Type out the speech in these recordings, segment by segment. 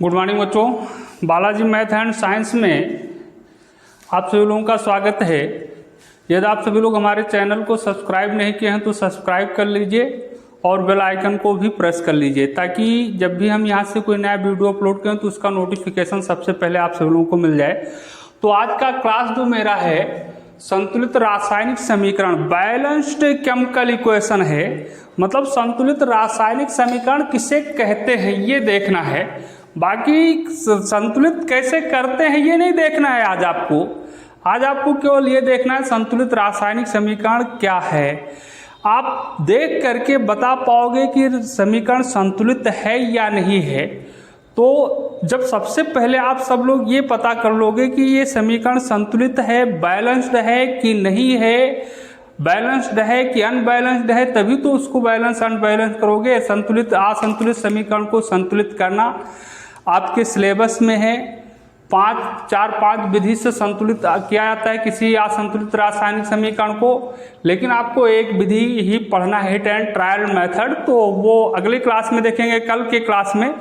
Good morning बच्चों, Balaji math and science में आप सभी लोगों का स्वागत है। यदि आप सभी लोग हमारे चैनल को सब्सक्राइब नहीं किए हैं तो सब्सक्राइब कर लीजिए और बेल आइकन को भी प्रेस कर लीजिए ताकि जब भी हम यहाँ से कोई नया वीडियो अपलोड करें तो उसका नोटिफिकेशन सबसे पहले आप सभी लोगों को मिल जाए। तो आज का क्लास जो मेरा है संतुलित रासायनिक समीकरण, बैलेंस्ड केमिकल इक्वेशन है। मतलब संतुलित रासायनिक समीकरण किसे कहते हैं ये देखना है, बाकी संतुलित कैसे करते हैं ये नहीं देखना है। आज आपको केवल ये देखना है संतुलित रासायनिक समीकरण क्या है। आप देख करके बता पाओगे कि समीकरण संतुलित है या नहीं है। तो जब सबसे पहले आप सब लोग ये पता कर लोगे कि ये समीकरण संतुलित है, बैलेंस्ड है कि नहीं है, बैलेंस्ड है कि अनबैलेंस्ड है, तभी तो उसको बैलेंस अनबैलेंस करोगे। संतुलित असंतुलित समीकरण को संतुलित करना आपके सिलेबस में है। 5 विधि से संतुलित किया जाता है किसी असंतुलित रासायनिक समीकरण को, लेकिन आपको एक विधि ही पढ़ना है, हिट एंड ट्रायल मेथड। तो वो अगले क्लास में देखेंगे, कल के क्लास में।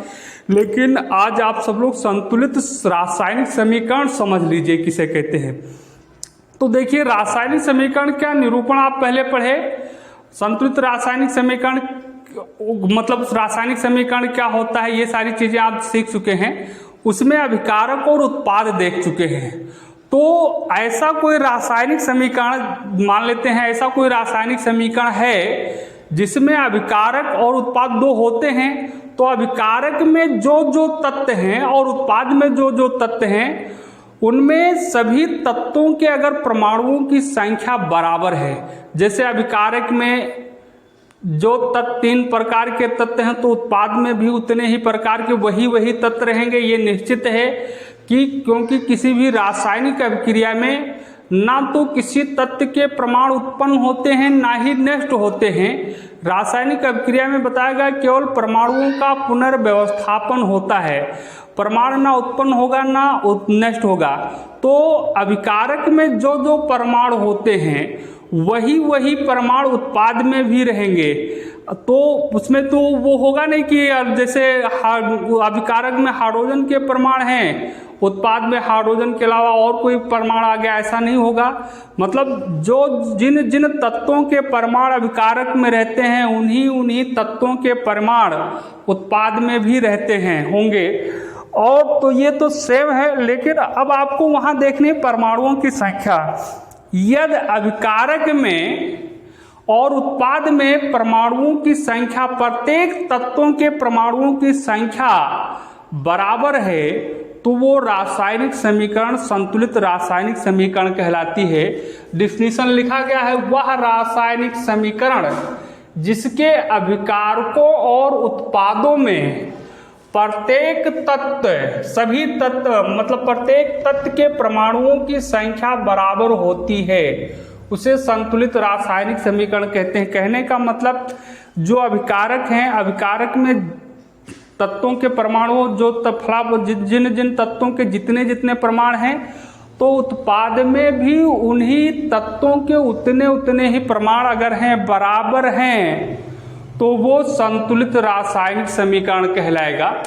लेकिन आज आप सब लोग संतुलित रासायनिक समीकरण समझ लीजिए किसे कहते हैं। तो देखिए, रासायनिक समीकरण क्या निरूपण आप पहले पढ़े। संतुलित रासायनिक समीकरण मतलब रासायनिक समीकरण क्या होता है, ये सारी चीजें आप सीख चुके हैं। उसमें अभिकारक और उत्पाद देख चुके हैं। तो ऐसा कोई रासायनिक समीकरण मान लेते हैं, ऐसा कोई रासायनिक समीकरण है जिसमें अभिकारक और उत्पाद दो होते हैं। तो अभिकारक में जो जो तत्व हैं और उत्पाद में जो जो तत्व हैं, उनमें सभी तत्वों के अगर परमाणुओं की संख्या बराबर है, जैसे अभिकारक में जो तत्व 3 प्रकार के तत्व हैं तो उत्पाद में भी उतने ही प्रकार के वही तत्व रहेंगे। ये निश्चित है कि क्योंकि किसी भी रासायनिक अभिक्रिया में ना तो किसी तत्व के परमाणु उत्पन्न होते हैं ना ही नष्ट होते हैं। रासायनिक अभिक्रिया में बताया गया केवल परमाणुओं का पुनर्व्यवस्थापन होता है, परमाणु ना उत्पन्न होगा ना नष्ट होगा। तो अभिकारक में जो जो परमाणु होते हैं वही परमाणु उत्पाद में भी रहेंगे। तो उसमें तो वो होगा नहीं कि जैसे अभिकारक में हाइड्रोजन के परमाणु हैं, उत्पाद में हाइड्रोजन के अलावा और कोई परमाणु आ गया, ऐसा नहीं होगा। मतलब जो जिन जिन तत्वों के परमाणु अभिकारक में रहते हैं उन्हीं तत्वों के परमाणु उत्पाद में भी रहते हैं होंगे। और तो ये तो सेम है, लेकिन अब आपको वहां देखनी परमाणुओं की संख्या। यदि अभिकारक में और उत्पाद में परमाणुओं की संख्या, प्रत्येक तत्वों के परमाणुओं की संख्या बराबर है तो वो रासायनिक समीकरण संतुलित रासायनिक समीकरण कहलाती है। डिफिनीशन लिखा गया है, वह रासायनिक समीकरण जिसके अभिकारकों और उत्पादों में प्रत्येक तत्व, सभी तत्व मतलब प्रत्येक तत्व के परमाणुओं की संख्या बराबर होती है, उसे संतुलित रासायनिक समीकरण कहते हैं। कहने का मतलब जो अभिकारक हैं, अभिकारक में तत्वों के परमाणु जो जिन जिन तत्वों के जितने जितने परमाणु हैं, तो उत्पाद में भी उन्हीं तत्वों के उतने ही परमाणु अगर हैं, बराबर हैं, तो वो संतुलित रासायनिक समीकरण कहलाएगा।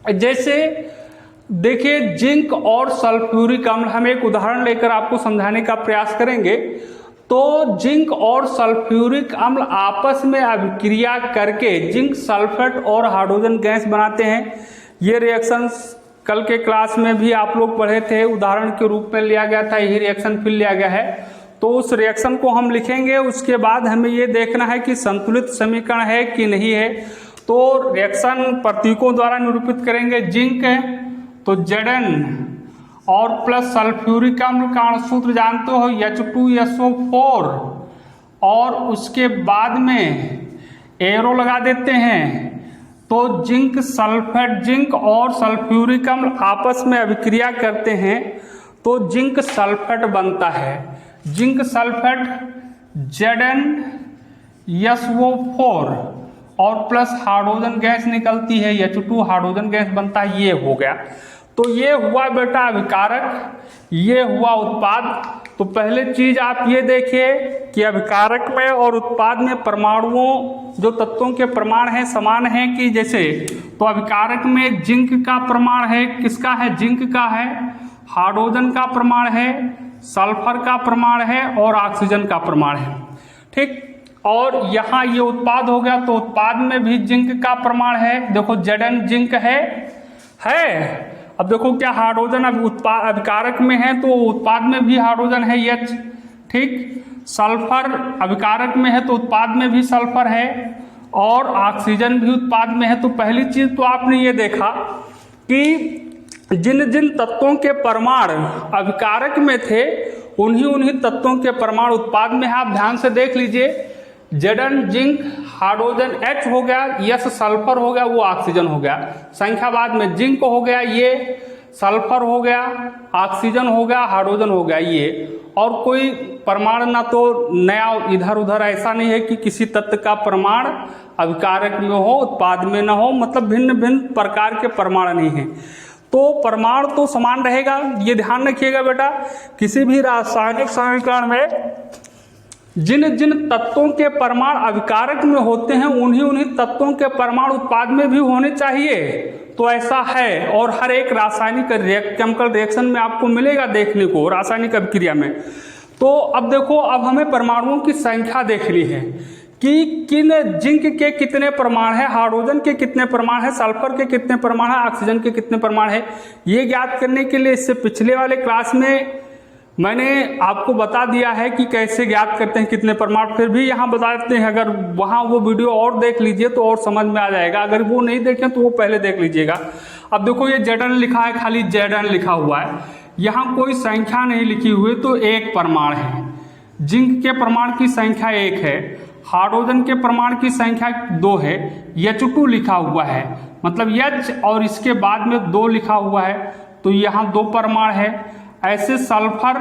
जैसे देखिए, जिंक और सल्फ्यूरिक अम्ल, हम एक उदाहरण लेकर आपको समझाने का प्रयास करेंगे। तो जिंक और सल्फ्यूरिक अम्ल आपस में अभिक्रिया करके जिंक सल्फेट और हाइड्रोजन गैस बनाते हैं। ये रिएक्शंस कल के क्लास में भी आप लोग पढ़े थे, उदाहरण के रूप में लिया गया था, यही रिएक्शन फिर लिया गया है। तो उस रिएक्शन को हम लिखेंगे, उसके बाद हमें ये देखना है कि संतुलित समीकरण है कि नहीं है। तो रिएक्शन प्रतीकों द्वारा निरूपित करेंगे। जिंक है तो Zn और प्लस सल्फ्यूरिक अम्ल का अणुसूत्र जानते हो H2SO4, और उसके बाद में एरो लगा देते हैं। तो जिंक सल्फेट, जिंक और सल्फ्यूरिक अम्ल आपस में अभिक्रिया करते हैं तो जिंक सल्फेट बनता है। जिंक सल्फेट ZnSO4 और प्लस हाइड्रोजन गैस निकलती है, H2 हाइड्रोजन गैस बनता है। ये हो गया। तो ये हुआ बेटा अभिकारक, ये हुआ उत्पाद। तो पहले चीज आप ये देखिए कि अभिकारक में और उत्पाद में परमाणुओं जो तत्वों के प्रमाण हैं समान हैं कि जैसे, तो अभिकारक में जिंक का प्रमाण है, किसका है, जिंक का है, हाइड्रोजन का प्रमाण है, सल्फर का प्रमाण है और ऑक्सीजन का प्रमाण है, ठीक। और यहाँ ये उत्पाद हो गया, तो उत्पाद में भी जिंक का प्रमाण है, देखो Zn जिंक है। अब देखो क्या हाइड्रोजन अब उत्पाद अभिकारक में है तो उत्पाद में भी हाइड्रोजन है H, ठीक। सल्फर अभिकारक में है तो उत्पाद में भी सल्फर है और ऑक्सीजन भी उत्पाद में है। तो पहली चीज तो आपने ये देखा कि जिन जिन तत्वों के परमाणु अभिकारक में थे उन्हीं तत्वों के परमाणु उत्पाद में है। आप ध्यान से देख लीजिए, Zn जिंक, हाइड्रोजन H हो गया, यस सल्फर हो गया, वो ऑक्सीजन हो गया। संख्यावाद में जिंक हो गया, ये सल्फर हो गया, ऑक्सीजन हो गया, हाइड्रोजन हो गया ये। और कोई परमाणु ना तो नया इधर उधर ऐसा नहीं है कि किसी तत्व का परमाणु अभिकारक में हो उत्पाद में ना हो, मतलब भिन्न भिन्न प्रकार के परमाणु नहीं है। तो परमाणु तो समान रहेगा, ये ध्यान रखिएगा बेटा। किसी भी रासायनिक समीकरण में जिन जिन तत्वों के परमाणु अभिकारक में होते हैं उन्हीं तत्वों के परमाणु उत्पाद में भी होने चाहिए। तो ऐसा है और हर एक रासायनिक केमिकल रिएक्शन में आपको मिलेगा देखने को, रासायनिक अभिक्रिया में। तो अब देखो, अब हमें परमाणुओं की संख्या देखनी है कि किन जिंक के कितने परमाणु है, हाइड्रोजन के कितने परमाणु है, सल्फर के कितने परमाणु है, ऑक्सीजन के कितने परमाणु है। ये ज्ञात करने के लिए इससे पिछले वाले क्लास में मैंने आपको बता दिया है कि कैसे ज्ञात करते हैं कितने परमाणु, फिर भी यहाँ बता देते हैं। अगर वहाँ वो वीडियो और देख लीजिए तो और समझ में आ जाएगा, अगर वो नहीं देखें तो वो पहले देख लीजिएगा। अब देखो ये Zn लिखा है, खाली Zn लिखा हुआ है, यहाँ कोई संख्या नहीं लिखी हुई, तो एक परमाणु है। जिंक के परमाणु की संख्या 1 है, हाइड्रोजन के परमाणु की संख्या 2 है, H2 लिखा हुआ है, मतलब H और इसके बाद में 2 लिखा हुआ है, तो यहाँ 2 परमाणु है। ऐसे सल्फर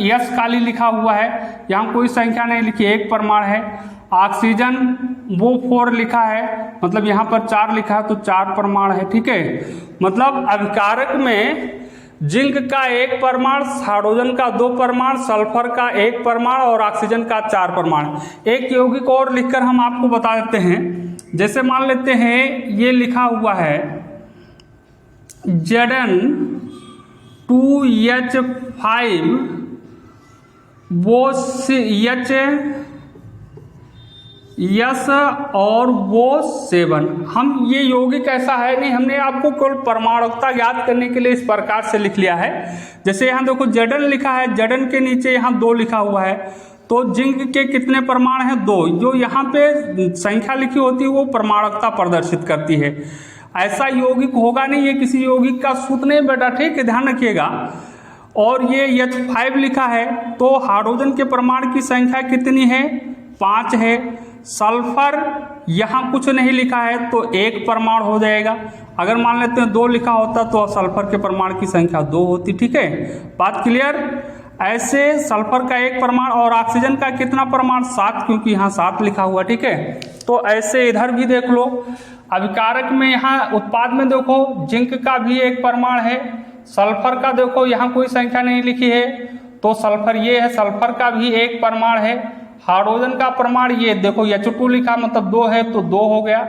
यस काली लिखा हुआ है, यहाँ कोई संख्या नहीं लिखी, 1 परमाणु है। ऑक्सीजन वो 4 लिखा है, मतलब यहाँ पर 4 लिखा है, तो 4 परमाणु है, ठीक है। मतलब अभिकारक में जिंक का 1 परमाणु, हाइड्रोजन का 2 परमाणु, सल्फर का 1 परमाणु और ऑक्सीजन का 4 परमाणु। एक यौगिक और लिखकर हम आपको बता देते हैं, जैसे मान लेते हैं ये लिखा हुआ है Zn 2H5 वो H यस और वो 7। हम ये यौगिक ऐसा है नहीं, हमने आपको केवल परमाणुकता ज्ञात करने के लिए इस प्रकार से लिख लिया है। जैसे यहाँ देखो Zn लिखा है, Zn के नीचे यहाँ 2 लिखा हुआ है, तो जिंक के कितने परमाणु हैं, 2। जो यहाँ पे संख्या लिखी होती है वो परमाणुकता प्रदर्शित करती है। ऐसा यौगिक होगा नहीं, ये किसी यौगिक का सूत्र नहीं बेटा, ठीक है, ध्यान रखिएगा। और ये H5 लिखा है, तो हाइड्रोजन के परमाणु की संख्या कितनी है, 5 है। सल्फर यहाँ कुछ नहीं लिखा है तो 1 परमाणु हो जाएगा। अगर मान लेते हैं 2 लिखा होता तो सल्फर के परमाणु की संख्या 2 होती, ठीक है, बात क्लियर। ऐसे सल्फर का 1 परमाणु और ऑक्सीजन का कितना परमाणु, 7, क्योंकि यहाँ 7 लिखा हुआ, ठीक है। तो ऐसे इधर भी देख लो, अभिकारक में यहाँ उत्पाद में देखो जिंक का भी 1 परमाणु है, सल्फर का देखो यहाँ कोई संख्या नहीं लिखी है, तो सल्फर ये है, सल्फर का भी 1 परमाणु है। हाइड्रोजन का परमाणु ये देखो H2 लिखा, मतलब 2 है तो 2 हो गया।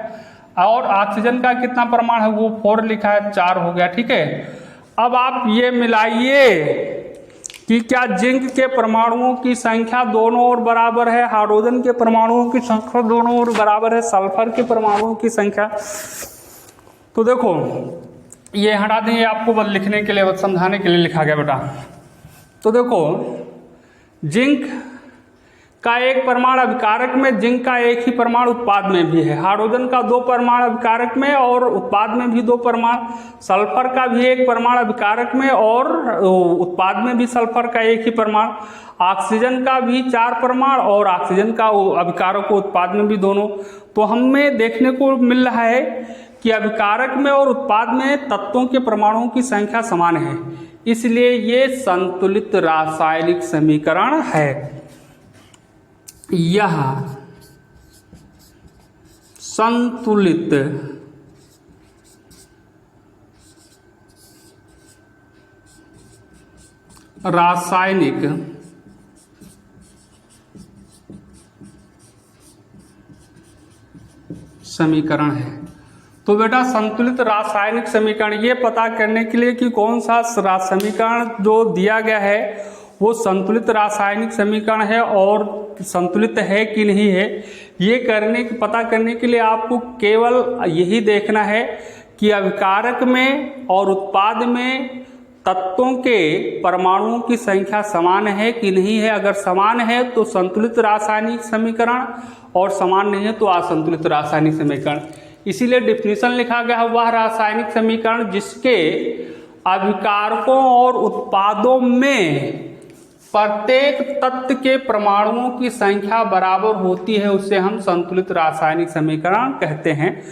और ऑक्सीजन का कितना परमाणु है, वो 4 लिखा है, 4 हो गया, ठीक है। अब आप ये मिलाइए कि क्या जिंक के परमाणुओं की संख्या दोनों ओर बराबर है, हाइड्रोजन के परमाणुओं की संख्या दोनों ओर बराबर है, सल्फर के परमाणुओं की संख्या। तो देखो ये हटा दें, आपको बस लिखने के लिए, बस समझाने के लिए लिखा गया बेटा। तो देखो जिंक का 1 परमाणु अभिकारक में, जिंक का 1 ही परमाणु उत्पाद में भी है। हाइड्रोजन का 2 परमाणु अभिकारक में और उत्पाद में भी 2 परमाणु। सल्फर का भी 1 परमाणु अभिकारक में और उत्पाद में भी सल्फर का 1 ही परमाणु। ऑक्सीजन का भी 4 परमाणु और ऑक्सीजन का अभिकारक उत्पाद में भी दोनों। तो हमें देखने को मिल रहा है कि अभिकारक में और उत्पाद में तत्वों के परमाणुओं की संख्या समान है, इसलिए ये संतुलित रासायनिक समीकरण है। यह संतुलित रासायनिक समीकरण है। तो बेटा संतुलित रासायनिक समीकरण, ये पता करने के लिए कि कौन सा समीकरण जो दिया गया है वो संतुलित रासायनिक समीकरण है और संतुलित है कि नहीं है, ये पता करने के लिए आपको केवल यही देखना है कि अभिकारक में और उत्पाद में तत्वों के परमाणुओं की संख्या समान है कि नहीं है। अगर समान है तो संतुलित रासायनिक समीकरण और समान नहीं है तो असंतुलित रासायनिक समीकरण। इसीलिए डिफिनीशन लिखा गया है वह रासायनिक समीकरण जिसके अभिकारकों और उत्पादों में प्रत्येक तत्व के परमाणुओं की संख्या बराबर होती है, उसे हम संतुलित रासायनिक समीकरण कहते हैं।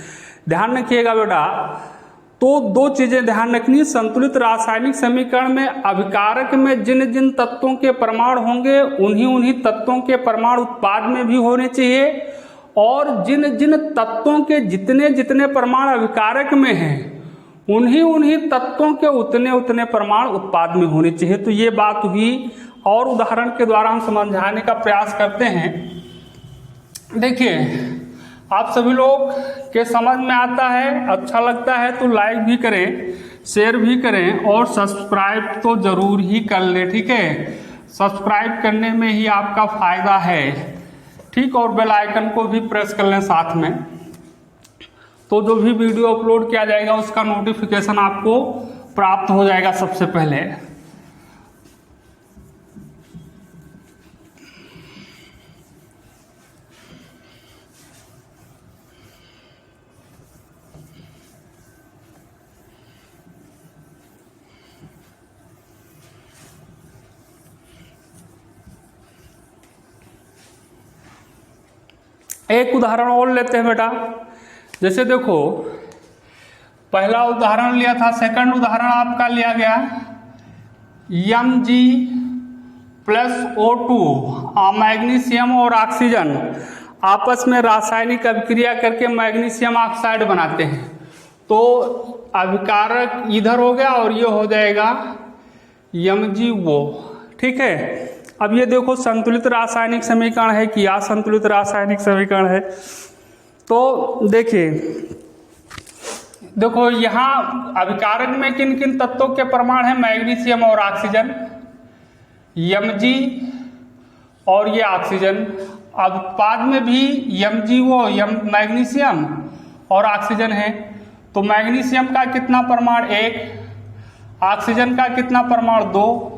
ध्यान रखिएगा बेटा, तो दो चीजें ध्यान रखनी। संतुलित रासायनिक समीकरण में अभिकारक में जिन जिन तत्वों के परमाणु होंगे उन्हीं तत्वों के परमाणु उत्पाद में भी होने चाहिए, और जिन जिन तत्वों के जितने परमाणु अभिकारक में हैं उन्हीं तत्वों के उतने परमाणु उत्पाद में होने चाहिए। तो ये बात हुई, और उदाहरण के द्वारा हम समझाने का प्रयास करते हैं। देखिए, आप सभी लोग के समझ में आता है, अच्छा लगता है तो लाइक भी करें, शेयर भी करें और सब्सक्राइब तो जरूर ही कर ले, ठीक है। सब्सक्राइब करने में ही आपका फायदा है, ठीक, और बेल आइकन को भी प्रेस कर लें साथ में, तो जो भी वीडियो अपलोड किया जाएगा उसका नोटिफिकेशन आपको प्राप्त हो जाएगा सबसे पहले। एक उदाहरण और लेते हैं बेटा। जैसे देखो, पहला उदाहरण लिया था, सेकंड उदाहरण आपका लिया गया Mg+O2, मैग्नीशियम और ऑक्सीजन आपस में रासायनिक अभिक्रिया करके मैग्नीशियम ऑक्साइड बनाते हैं। तो अभिकारक इधर हो गया और ये हो जाएगा MgO, ठीक है। अब ये देखो संतुलित रासायनिक समीकरण है कि असंतुलित रासायनिक समीकरण है। तो देखिए, देखो यहाँ अभिकारक में किन किन तत्वों के परमाणु हैं, मैग्नीशियम और ऑक्सीजन, Mg और ये ऑक्सीजन। अब उत्पाद में भी MgO मैग्नीशियम और ऑक्सीजन है। तो मैग्नीशियम का कितना परमाणु 1, ऑक्सीजन का कितना परमाणु 2।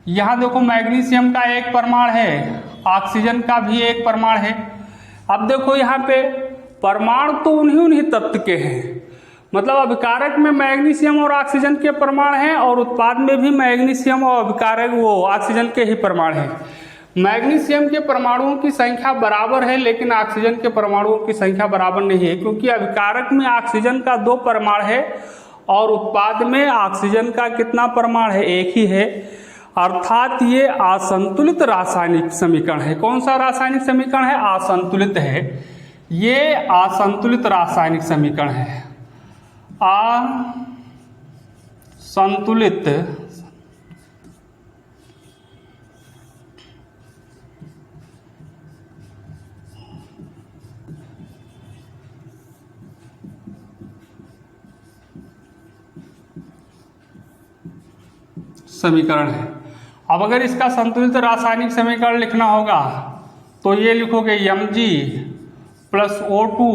यहाँ देखो मैग्नीशियम का 1 परमाणु है, ऑक्सीजन का भी 1 परमाणु है। अब देखो यहाँ पे परमाणु तो उन्हीं तत्व के हैं, मतलब अभिकारक में मैग्नीशियम और ऑक्सीजन के परमाणु हैं और उत्पाद में भी मैग्नीशियम और अभिकारक ऑक्सीजन के ही परमाणु हैं। मैग्नीशियम के परमाणुओं की संख्या बराबर है लेकिन ऑक्सीजन के परमाणुओं की संख्या बराबर नहीं है, क्योंकि अभिकारक में ऑक्सीजन का 2 परमाणु है और उत्पाद में ऑक्सीजन का कितना परमाणु है, 1 ही है। अर्थात ये असंतुलित रासायनिक समीकरण है। कौन सा रासायनिक समीकरण है? असंतुलित है। ये असंतुलित रासायनिक समीकरण है, असंतुलित समीकरण है। अब अगर इसका संतुलित रासायनिक समीकरण लिखना होगा तो ये लिखोगे Mg+O2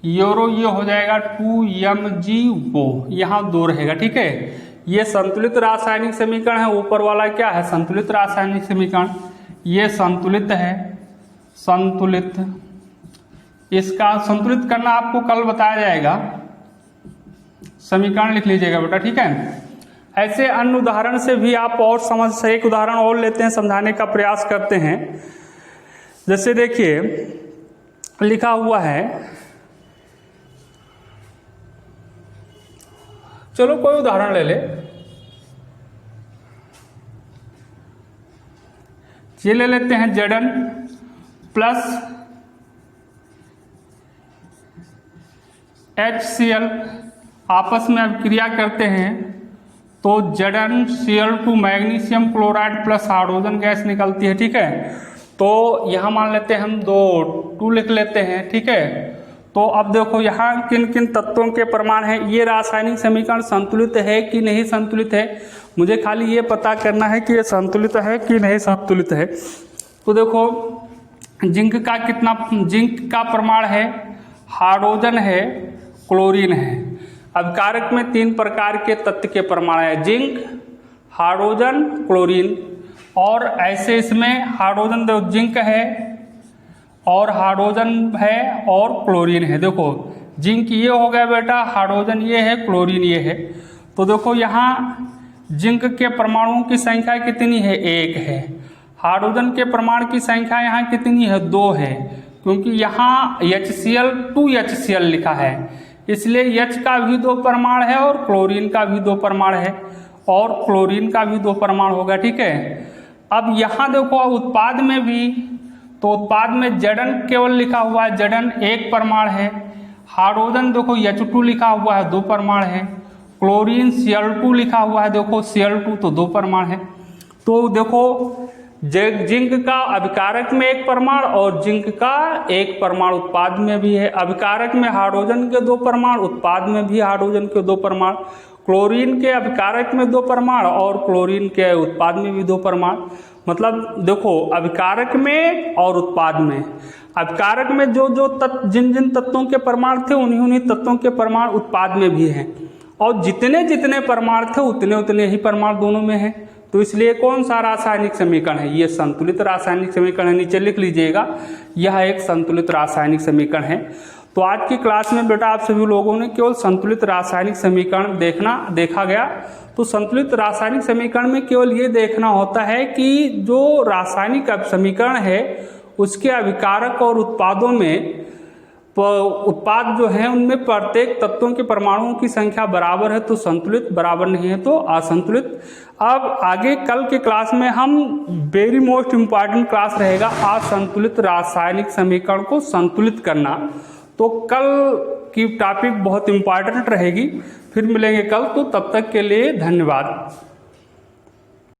यूरो, ये हो जाएगा 2MgO, यहाँ 2 रहेगा, ठीक है। ये संतुलित रासायनिक समीकरण है। ऊपर वाला क्या है? संतुलित रासायनिक समीकरण। ये संतुलित है, संतुलित। इसका संतुलित करना आपको कल बताया जाएगा। समीकरण लिख लीजिएगा बेटा, ठीक है। ऐसे अन्य उदाहरण से भी आप और समझ से एक उदाहरण और लेते हैं, समझाने का प्रयास करते हैं। जैसे देखिए लिखा हुआ है, चलो कोई उदाहरण ले ले। ये ले लेते हैं Zn प्लस HCl आपस में अब क्रिया करते हैं तो ZnCl2 magnesium chloride plus hydrogen gas निकलती है। ठीक है, तो यहाँ मान लेते हैं हम 2 लिख लेते हैं। ठीक है, तो अब देखो यहाँ किन किन तत्वों के परमाणु हैं, ये रासायनिक समीकरण संतुलित है कि नहीं संतुलित है, मुझे खाली ये पता करना है कि ये संतुलित है कि नहीं संतुलित है। तो देखो जिंक का परमाणु है, हाइड्रोजन है, क्लोरीन है। अब कारक में 3 प्रकार के तत्व के परमाणु है, जिंक, हाइड्रोजन, क्लोरीन। और ऐसे इसमें हाइड्रोजन देखो जिंक है और हाइड्रोजन है और क्लोरीन है। देखो जिंक ये हो गया बेटा, हाइड्रोजन ये है, क्लोरीन ये है। तो देखो यहाँ जिंक के परमाणुओं की संख्या कितनी है, 1 है। हाइड्रोजन के परमाणु की संख्या यहाँ कितनी है, 2 है, क्योंकि यहाँ HCl2HCl लिखा है, इसलिए H का भी 2 परमाणु है और क्लोरीन का भी 2 परमाणु है और क्लोरीन का भी 2 परमाणु होगा। ठीक है, अब यहाँ देखो उत्पाद में भी, तो उत्पाद में Zn केवल लिखा हुआ है, Zn 1 परमाणु है। हाइड्रोजन देखो H2 लिखा हुआ है, 2 परमाणु है। क्लोरीन Cl2 लिखा हुआ है, देखो Cl2 तो 2 परमाणु है। तो देखो जिंक का अभिकारक में 1 परमाणु और जिंक का 1 परमाणु उत्पाद में भी है। अभिकारक में हाइड्रोजन के 2 परमाणु, उत्पाद में भी हाइड्रोजन के 2 परमाणु। क्लोरीन के अभिकारक में 2 परमाणु और क्लोरीन के उत्पाद में भी 2 परमाणु। मतलब देखो अभिकारक में और उत्पाद में, अभिकारक में जिन तत्वों के परमाणु थे उन्हीं तत्वों के परमाणु उत्पाद में भी हैं, और जितने परमाणु थे उतने ही परमाणु दोनों में हैं। तो इसलिए कौन सा रासायनिक समीकरण है, ये संतुलित रासायनिक समीकरण है। नीचे लिख लीजिएगा, यह एक संतुलित रासायनिक समीकरण है। तो आज की क्लास में बेटा आप सभी लोगों ने केवल संतुलित रासायनिक समीकरण देखा गया। तो संतुलित रासायनिक समीकरण में केवल ये देखना होता है कि जो रासायनिक समीकरण है उसके अभिकारक और उत्पादों में, उत्पाद जो है उनमें प्रत्येक तत्वों के परमाणुओं की संख्या बराबर है तो संतुलित, बराबर नहीं है तो असंतुलित। अब आगे कल के क्लास में हम वेरी मोस्ट इम्पॉर्टेंट क्लास रहेगा असंतुलित रासायनिक समीकरण को संतुलित करना। तो कल की टॉपिक बहुत इम्पॉर्टेंट रहेगी। फिर मिलेंगे कल, तो तब तक के लिए धन्यवाद।